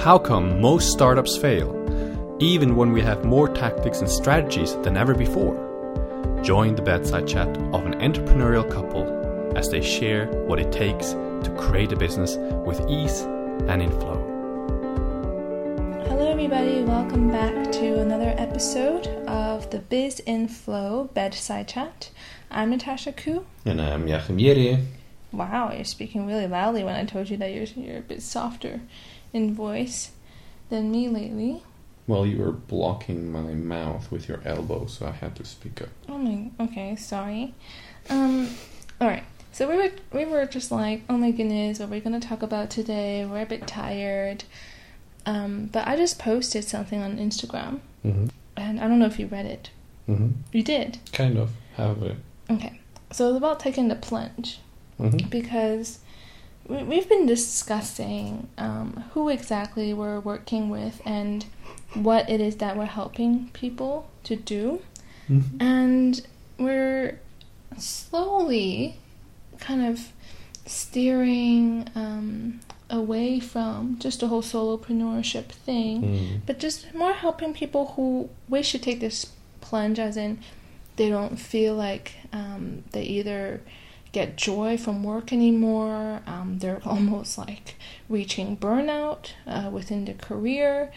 How come most startups fail, even when we have more tactics and strategies than ever before? Join the bedside chat of an entrepreneurial couple as they share what it takes to create a business with ease and in flow. Hello everybody, welcome back to another episode of the Biz in Flow Bedside Chat. I'm Natasha Koo. And I'm Jachym. Wow, you're speaking really loudly when I told you that you're a bit softer in voice than me lately. Well, you were blocking my mouth with your elbow, so I had to speak up. Okay, sorry. Alright, so we were just like, oh my goodness, what are we going to talk about today? We're a bit tired. But I just posted something on Instagram, and I don't know if you read it. You did? Kind of, have it. Okay, so it's about taking the plunge, because we've been discussing who exactly we're working with and what it is that we're helping people to do, and we're slowly kind of steering away from just the whole solopreneurship thing, but just more helping people who wish to take this plunge, as in they don't feel like they either get joy from work anymore, they're almost like reaching burnout within their career,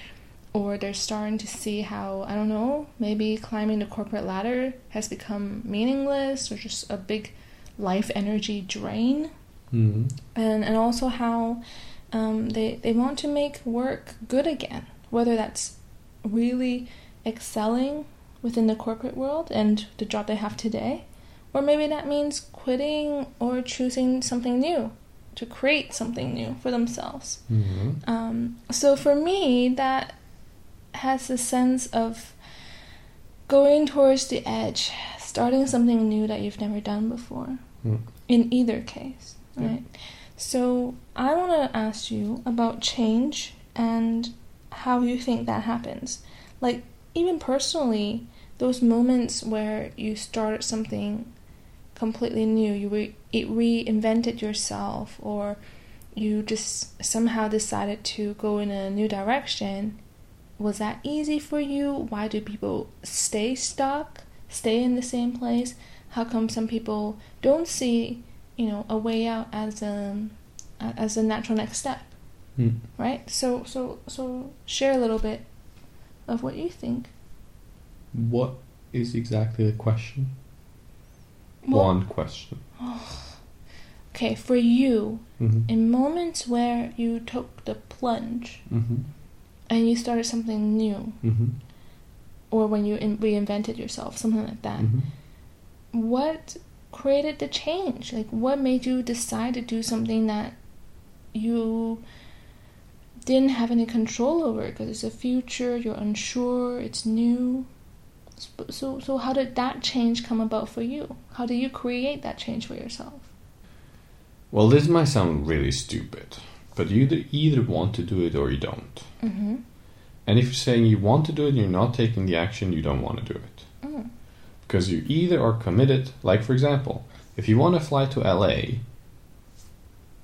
or they're starting to see how, I don't know, maybe climbing the corporate ladder has become meaningless or just a big life energy drain. And also how they want to make work good again, whether that's really excelling within the corporate world and the job they have today, or maybe that means quitting or choosing something new, to create something new for themselves. So for me, that has a sense of going towards the edge, starting something new that you've never done before, in either case, right? So I want to ask you about change and how you think that happens. Like, even personally, those moments where you started something completely new, you reinvented yourself, or you just somehow decided to go in a new direction, was that easy for you? Why do people stay stuck, stay in the same place? How come some people don't see, a way out as a natural next step, right? So share a little bit of what you think. What is exactly the question? Well, one question. Okay, for you, in moments where you took the plunge and you started something new, or when you reinvented yourself, something like that, what created the change? Like, what made you decide to do something that you didn't have any control over because it's a future, you're unsure, it's new? So how did that change come about for you? How do you create that change for yourself? Well, this might sound really stupid, but you either want to do it or you don't. And if you're saying you want to do it and you're not taking the action, you don't want to do it. Because you either are committed, like for example, if you want to fly to LA,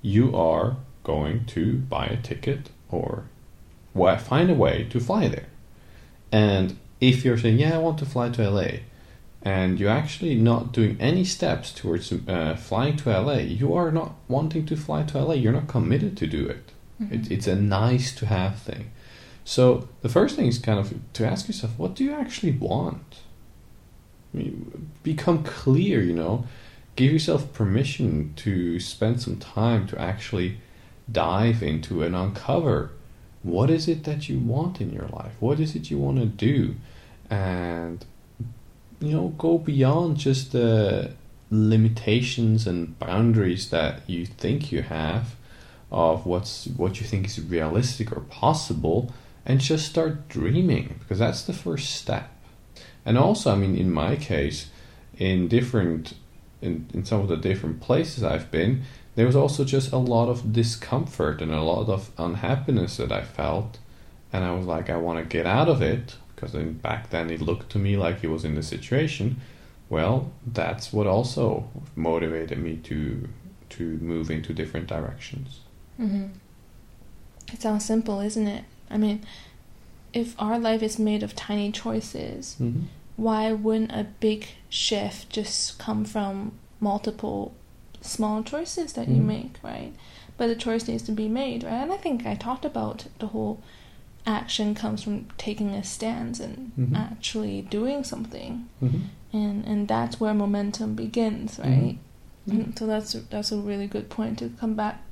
you are going to buy a ticket or find a way to fly there. And if you're saying, I want to fly to LA, and you're actually not doing any steps towards flying to LA, you are not wanting to fly to LA. You're not committed to do it. It's a nice to have thing. So the first thing is kind of to ask yourself, what do you actually want? I mean, become clear, give yourself permission to spend some time to actually dive into and uncover what is it that you want in your life? What is it you want to do? And, go beyond just the limitations and boundaries that you think you have of what you think is realistic or possible, and just start dreaming, because that's the first step. And also, I mean, in my case, in some of the different places I've been, there was also just a lot of discomfort and a lot of unhappiness that I felt. And I was like, I want to get out of it, because back then it looked to me like it was in the situation. Well, that's what also motivated me to move into different directions. It sounds simple, isn't it? I mean, if our life is made of tiny choices, why wouldn't a big shift just come from multiple small choices that you make, right? But the choice needs to be made, right? And I think I talked about the whole action comes from taking a stance and actually doing something, and that's where momentum begins, right? So that's a really good point to come back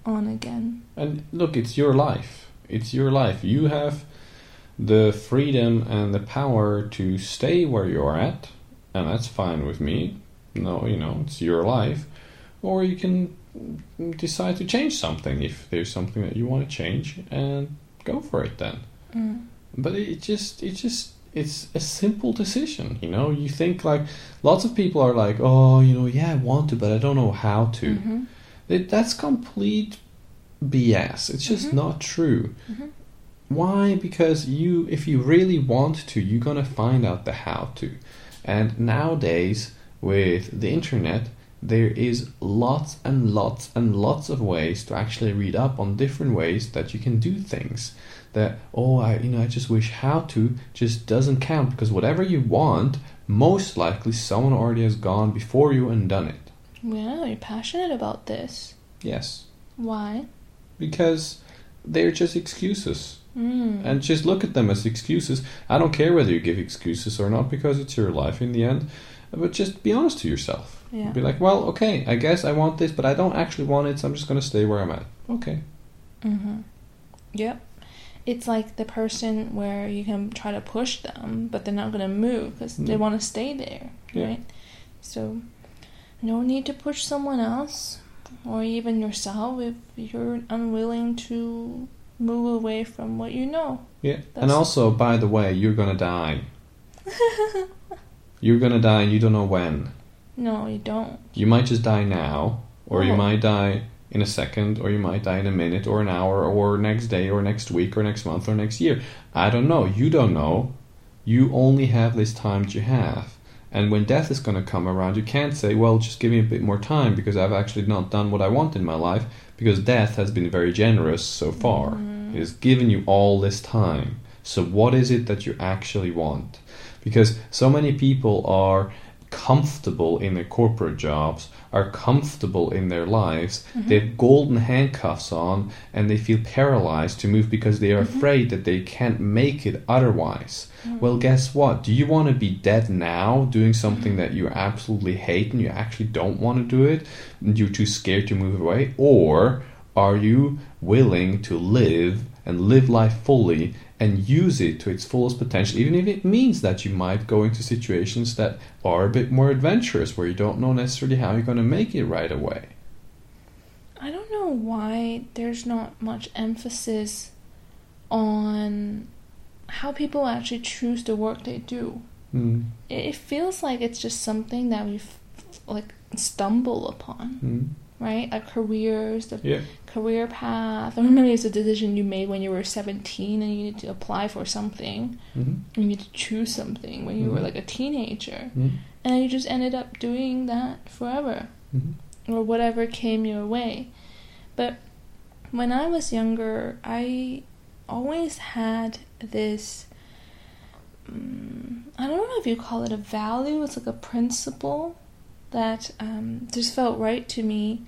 on again. And look, it's your life. It's your life. You have the freedom and the power to stay where you're at, and that's fine with me. No, it's your life. Or you can decide to change something if there's something that you want to change, and go for it then. But it's a simple decision, You think like lots of people are like, oh, I want to, but I don't know how to. That's complete BS. It's just not true. Why? Because if you really want to, you're gonna find out the how to. And nowadays with the internet, there is lots and lots and lots of ways to actually read up on different ways that you can do things. That, I just wish how to just doesn't count, because whatever you want, most likely someone already has gone before you and done it. Yeah, you're passionate about this. Yes. Why? Because they're just excuses. And just look at them as excuses. I don't care whether you give excuses or not, because it's your life in the end. But just be honest to yourself. Yeah. Be like, well, okay, I guess I want this, but I don't actually want it, so I'm just going to stay where I'm at. Okay. Yep. It's like the person where you can try to push them, but they're not going to move because they want to stay there, right? So, no need to push someone else, or even yourself, if you're unwilling to move away from what you know. Yeah. And also, by the way, you're going to die. You're going to die and you don't know when. No, you don't. You might just die now, or you might die in a second, or you might die in a minute, or an hour, or next day, or next week, or next month, or next year. I don't know. You don't know. You only have this time that you have. And when death is going to come around, you can't say, well, just give me a bit more time, because I've actually not done what I want in my life, because death has been very generous so far. It has given you all this time. So what is it that you actually want? Because so many people are comfortable in their corporate jobs, are comfortable in their lives, they have golden handcuffs on, and they feel paralyzed to move because they are afraid that they can't make it otherwise. Well, guess what? Do you want to be dead now, doing something that you absolutely hate and you actually don't want to do it, and you're too scared to move away? Or are you willing to live and live life fully and use it to its fullest potential, even if it means that you might go into situations that are a bit more adventurous, where you don't know necessarily how you're going to make it right away? I don't know why there's not much emphasis on how people actually choose the work they do. It feels like it's just something that we stumble upon. Right? Like careers, career path. Or maybe it's a decision you made when you were 17 and you need to apply for something. And you need to choose something when you were like a teenager. And you just ended up doing that forever. Or whatever came your way. But when I was younger, I always had this, I don't know if you call it a value, it's like a principle that just felt right to me.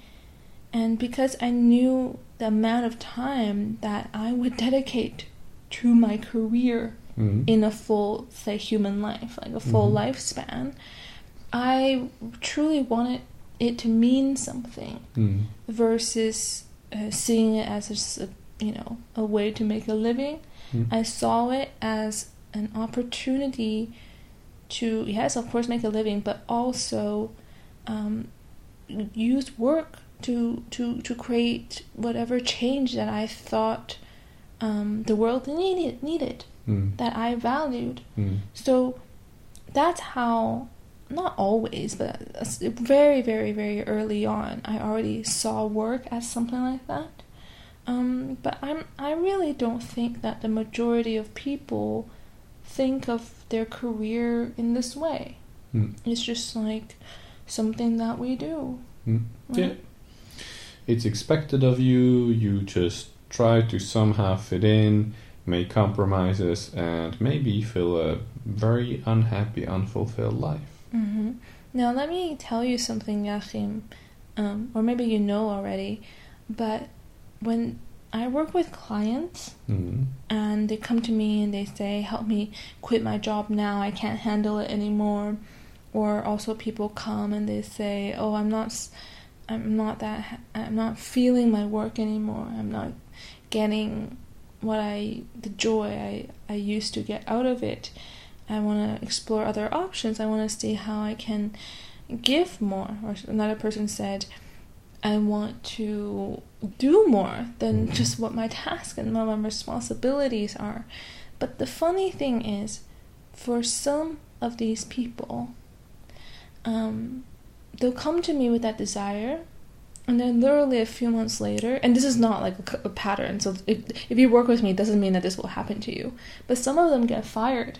And because I knew the amount of time that I would dedicate to my career in a full, say, human life, like a full lifespan, I truly wanted it to mean something versus seeing it as just a way to make a living. I saw it as an opportunity to, yes, of course, make a living, but also use work to create whatever change that I thought the world needed, that I valued. So that's how, not always, but very, very, very early on, I already saw work as something like that. But I really don't think that the majority of people think of their career in this way. It's just like something that we do. Right? Yeah. It's expected of you. You just try to somehow fit in, make compromises, and maybe feel a very unhappy, unfulfilled life. Mm-hmm. Now, let me tell you something, Jachym, or maybe you know already, but when I work with clients and they come to me and they say, help me quit my job now, I can't handle it anymore. Or also people come and they say, oh, I'm not feeling my work anymore. I'm not getting the joy I used to get out of it. I want to explore other options. I want to see how I can give more. Or another person said, I want to do more than just what my task and what my responsibilities are. But the funny thing is, for some of these people, they'll come to me with that desire, and then literally a few months later, and this is not like a pattern, so if you work with me, it doesn't mean that this will happen to you, but some of them get fired.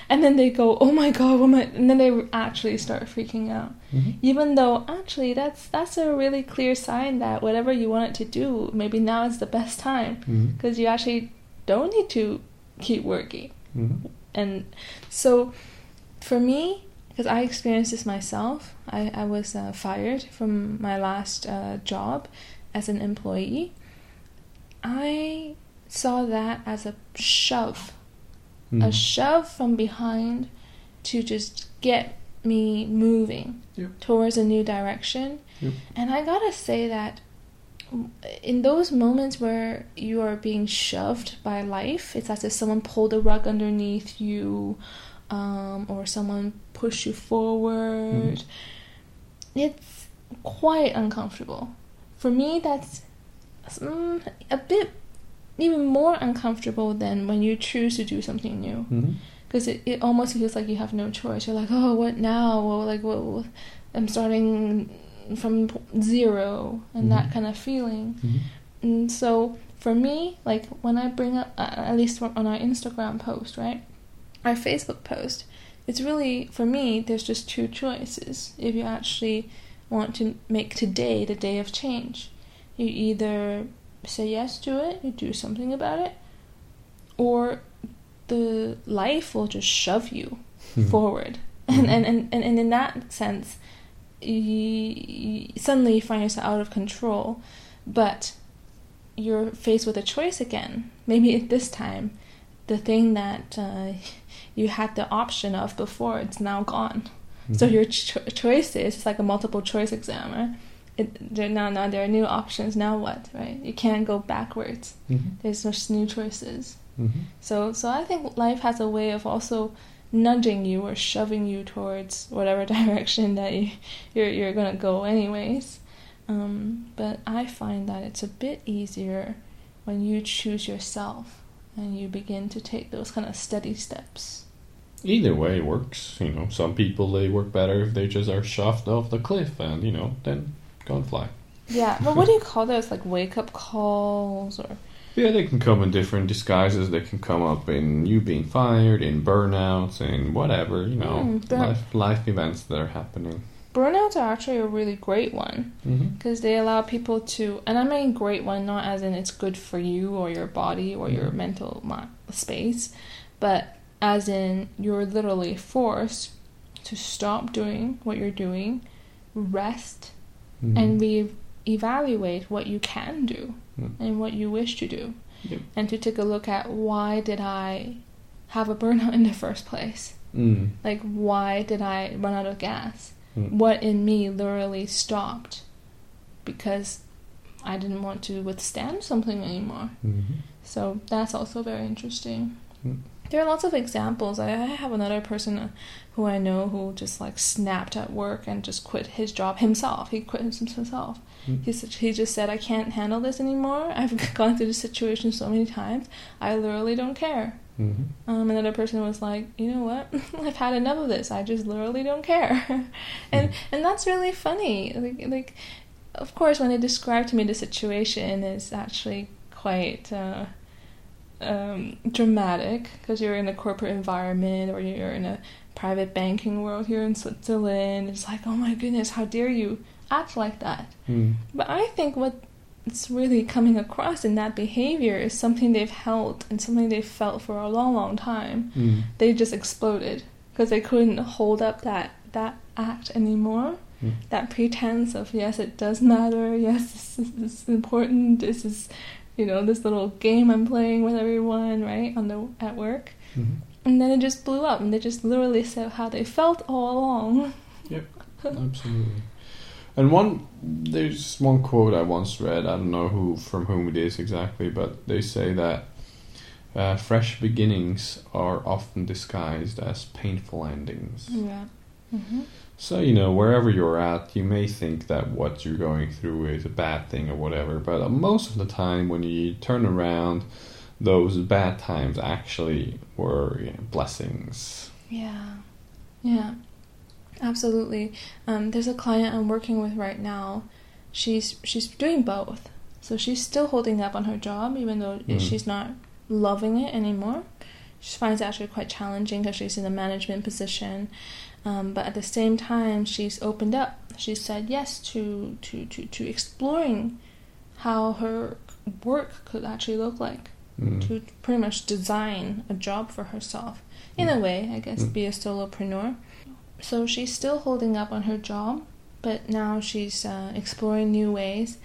And then they go, oh my god, and then they actually start freaking out. Even though actually that's a really clear sign that whatever you want it to do, maybe now is the best time, because you actually don't need to keep working. And so for me, because I experienced this myself, I was fired from my last job as an employee. I saw that as a shove from behind to just get me moving towards a new direction. And I gotta say that in those moments where you are being shoved by life, it's as if someone pulled a rug underneath you, or someone push you forward. It's quite uncomfortable. For me, that's a bit even more uncomfortable than when you choose to do something new. Because it almost feels like you have no choice. You're like, oh, what now? Well, like, what? I'm starting from zero, and that kind of feeling. And so for me, like when I bring up, at least on our Instagram post, right? Our Facebook post, it's really, for me, there's just two choices. If you actually want to make today the day of change, you either say yes to it, you do something about it, or the life will just shove you forward. And in that sense, you suddenly find yourself out of control, but you're faced with a choice again. Maybe at this time, the thing that you had the option of before, it's now gone. So your choice is, it's like a multiple choice exam. Now there are new options. Now what, right? You can't go backwards. There's just new choices. So I think life has a way of also nudging you or shoving you towards whatever direction that you're gonna go anyways. But I find that it's a bit easier when you choose yourself and you begin to take those kind of steady steps. Either way works. Some people, they work better if they just are shoved off the cliff and, then go and fly. Yeah, but what do you call those? Like wake-up calls or... Yeah, they can come in different disguises. They can come up in you being fired, in burnouts, in whatever, life events that are happening. Burnouts are actually a really great one, because they allow people to, and I mean great one, not as in it's good for you or your body or your mental space, but as in you're literally forced to stop doing what you're doing, rest, and evaluate what you can do and what you wish to do, and to take a look at, why did I have a burnout in the first place? Like, why did I run out of gas? What in me literally stopped because I didn't want to withstand something anymore. So that's also very interesting. There are lots of examples. I have another person who I know who just like snapped at work and just quit his job himself. He quit himself. He just said, I can't handle this anymore. I've gone through this situation so many times. I literally don't care. Another person was like, you know what? I've had enough of this. I just literally don't care. And that's really funny. Like, of course, when they described to me the situation, it's actually quite dramatic, because you're in a corporate environment or you're in a private banking world here in Switzerland. It's like, oh my goodness, how dare you act like that? But I think what it's really coming across in that behavior is something they've held and something they've felt for a long, long time. They just exploded because they couldn't hold up that act anymore. That pretense of, yes, it does matter, yes, this is important, this is, this little game I'm playing with everyone, right, at work. And then it just blew up, and they just literally said how they felt all along. Yep, absolutely. And there's one quote I once read, I don't know from whom it is exactly, but they say that fresh beginnings are often disguised as painful endings. Yeah. So, wherever you're at, you may think that what you're going through is a bad thing or whatever, but most of the time when you turn around, those bad times actually were blessings. Yeah, absolutely. There's a client I'm working with right now. She's doing both. So she's still holding up on her job, even though she's not loving it anymore. She finds it actually quite challenging because she's in a management position. But at the same time, she's opened up. She said yes to exploring how her work could actually look like. To pretty much design a job for herself. In a way, I guess, be a solopreneur. So she's still holding up on her job, but now she's exploring new ways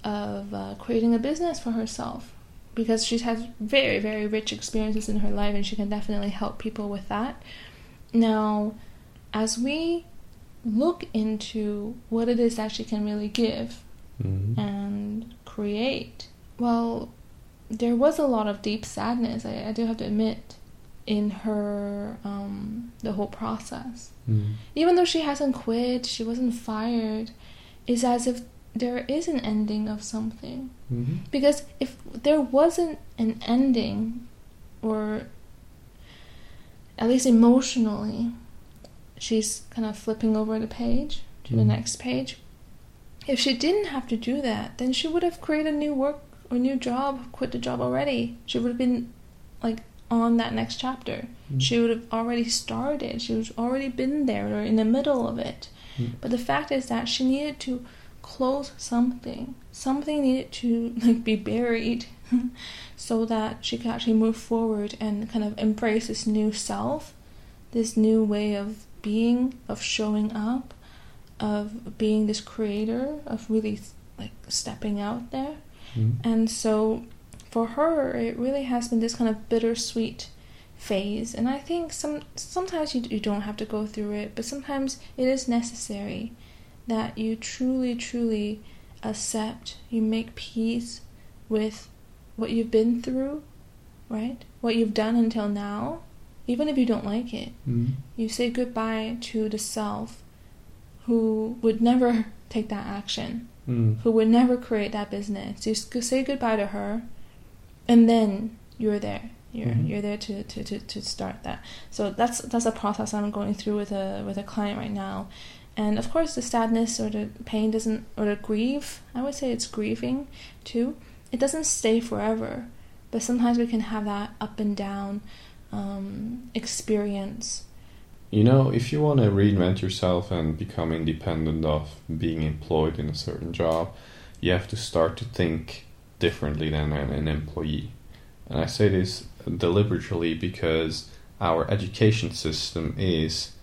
of creating a business for herself. Because she has very, very rich experiences in her life, and she can definitely help people with that. Now, as we look into what it is that she can really give and create, well, there was a lot of deep sadness, I do have to admit, in her, the whole process. Even though she hasn't quit, she wasn't fired, it's as if there is an ending of something. Because if there wasn't an ending, or at least emotionally, she's kind of flipping over the page to the next page. If she didn't have to do that, then she would have created new work or new job, quit the job already. She would have been on that next chapter. She would have already started. She would have already been there or in the middle of it. But the fact is that she needed to close something. Something needed to be buried so that she could actually move forward and kind of embrace this new self, this new way of being, of showing up, of being this creator, of really stepping out there. And so for her, it really has been this kind of bittersweet phase. And I think sometimes you don't have to go through it, but sometimes it is necessary that you truly, truly accept, you make peace with what you've been through, right? What you've done until now, even if you don't like it. You say goodbye to the self who would never take that action. Who would never create that business. You say goodbye to her, and then you're there. You're there to start that. So that's a process I'm going through with a client right now. And of course, the sadness or the pain or the grief, I would say it's grieving too. It doesn't stay forever, but sometimes we can have that up and down experience. If you want to reinvent yourself and become independent of being employed in a certain job, you have to start to think differently than an employee. And I say this deliberately because our education system is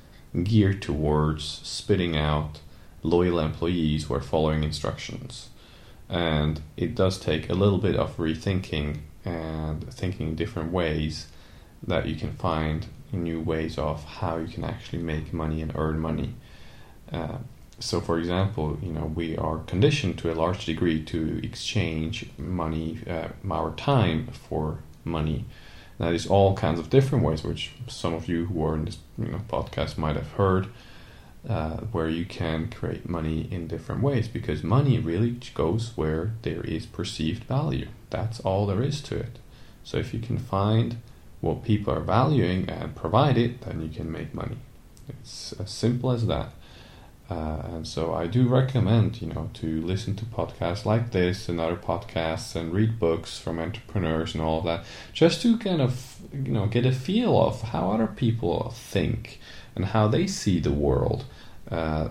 geared towards spitting out loyal employees who are following instructions. And it does take a little bit of rethinking and thinking in different ways that you can find new ways of how you can actually make money and earn money. So for example, we are conditioned to a large degree to exchange money, our time for money. That is all kinds of different ways, which some of you who are in this podcast might have heard, where you can create money in different ways, because money really goes where there is perceived value. That's all there is to it. So if you can find what people are valuing and provide it, then you can make money. It's as simple as that. And so I do recommend, to listen to podcasts like this and other podcasts and read books from entrepreneurs and all of that, just to kind of, get a feel of how other people think and how they see the world.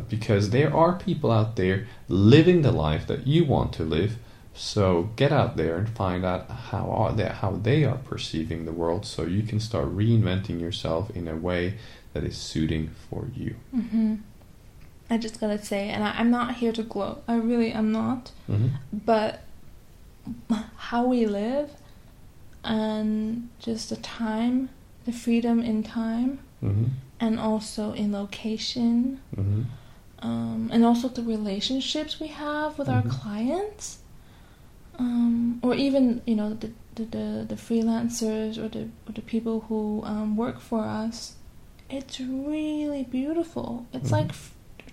Because there are people out there living the life that you want to live, So get out there and find out how they are perceiving the world, so you can start reinventing yourself in a way that is suiting for you. Mm-hmm. I just gotta say, and I'm not here to gloat. I really am not. Mm-hmm. But how we live and just the time, the freedom in time, Mm-hmm. and also in location, Mm-hmm. And also the relationships we have with our clients, or even the freelancers or the people who work for us. It's really beautiful. It's like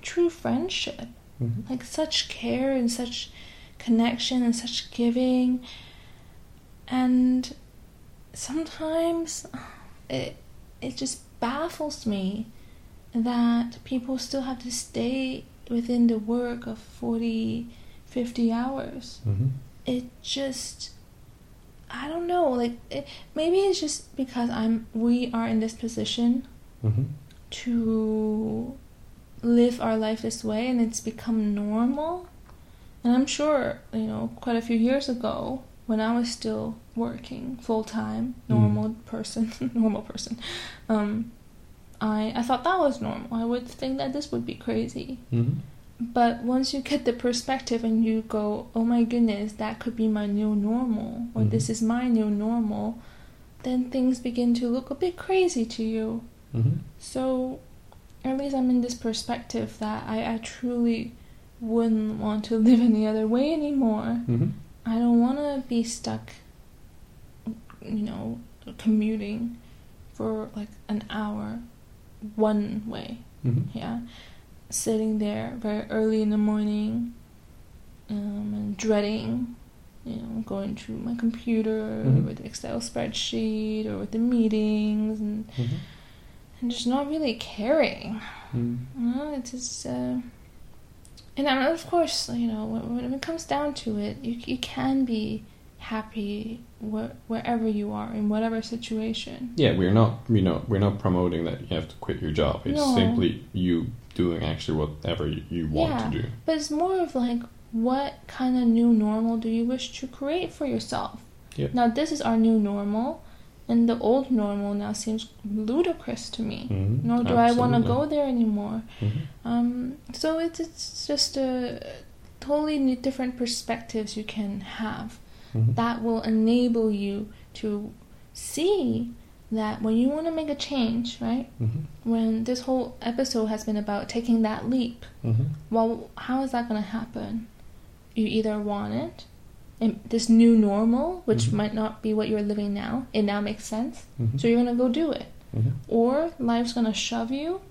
true friendship, like such care and such connection and such giving. And sometimes it just baffles me that people still have to stay within the work of 40, 50 hours. It just, I don't know, maybe it's just because we are in this position to live our life this way, and it's become normal. And I'm sure, quite a few years ago, when I was still working full-time, normal person, I thought that was normal. I would think that this would be crazy. But once you get the perspective and you go, oh my goodness, that could be my new normal, or this is my new normal, then things begin to look a bit crazy to you. So at least I'm in this perspective that I truly wouldn't want to live any other way anymore. I don't want to be stuck, commuting for like an hour one way. Yeah, sitting there very early in the morning, and dreading, going to my computer with the Excel spreadsheet or with the meetings, and just not really caring. It's just, and of course, when it comes down to it, you can be happy wherever you are, in whatever situation. Yeah, we're not promoting that you have to quit your job. It's simply you doing actually whatever you want to do. But it's more of like, what kind of new normal do you wish to create for yourself? Yep. Now, this is our new normal, and the old normal now seems ludicrous to me. Nor do I want to go there anymore. So it's just a totally different perspectives you can have that will enable you to see that when you want to make a change, right? When this whole episode has been about taking that leap, well, how is that going to happen? You either want it, and this new normal, which might not be what you're living now, it now makes sense, so you're going to go do it. Or life's going to shove you,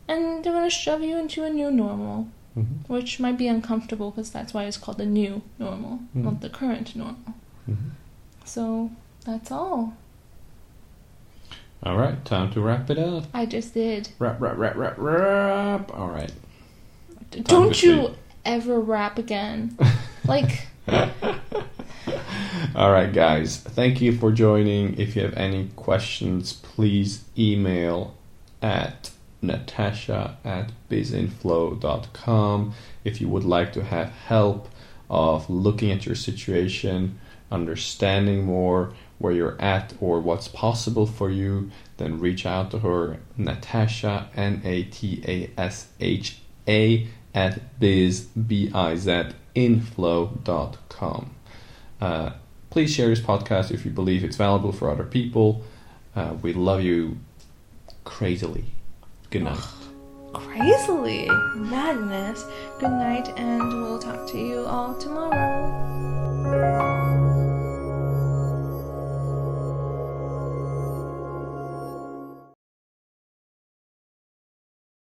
and they're going to shove you into a new normal, which might be uncomfortable, because that's why it's called the new normal, not the current normal. So that's all. All right, time to wrap it up. I just did. Wrap. All right. Don't you ever rap again. All right, guys. Thank you for joining. If you have any questions, please email at natasha@bizinflow.com. If you would like to have help of looking at your situation, understanding more where you're at or what's possible for you, then reach out to her, Natasha, NATASHA @bizinflow.com. Please share this podcast if you believe it's valuable for other people. We love you crazily. Good night. Crazily? Madness. Good night, and we'll talk to you all tomorrow.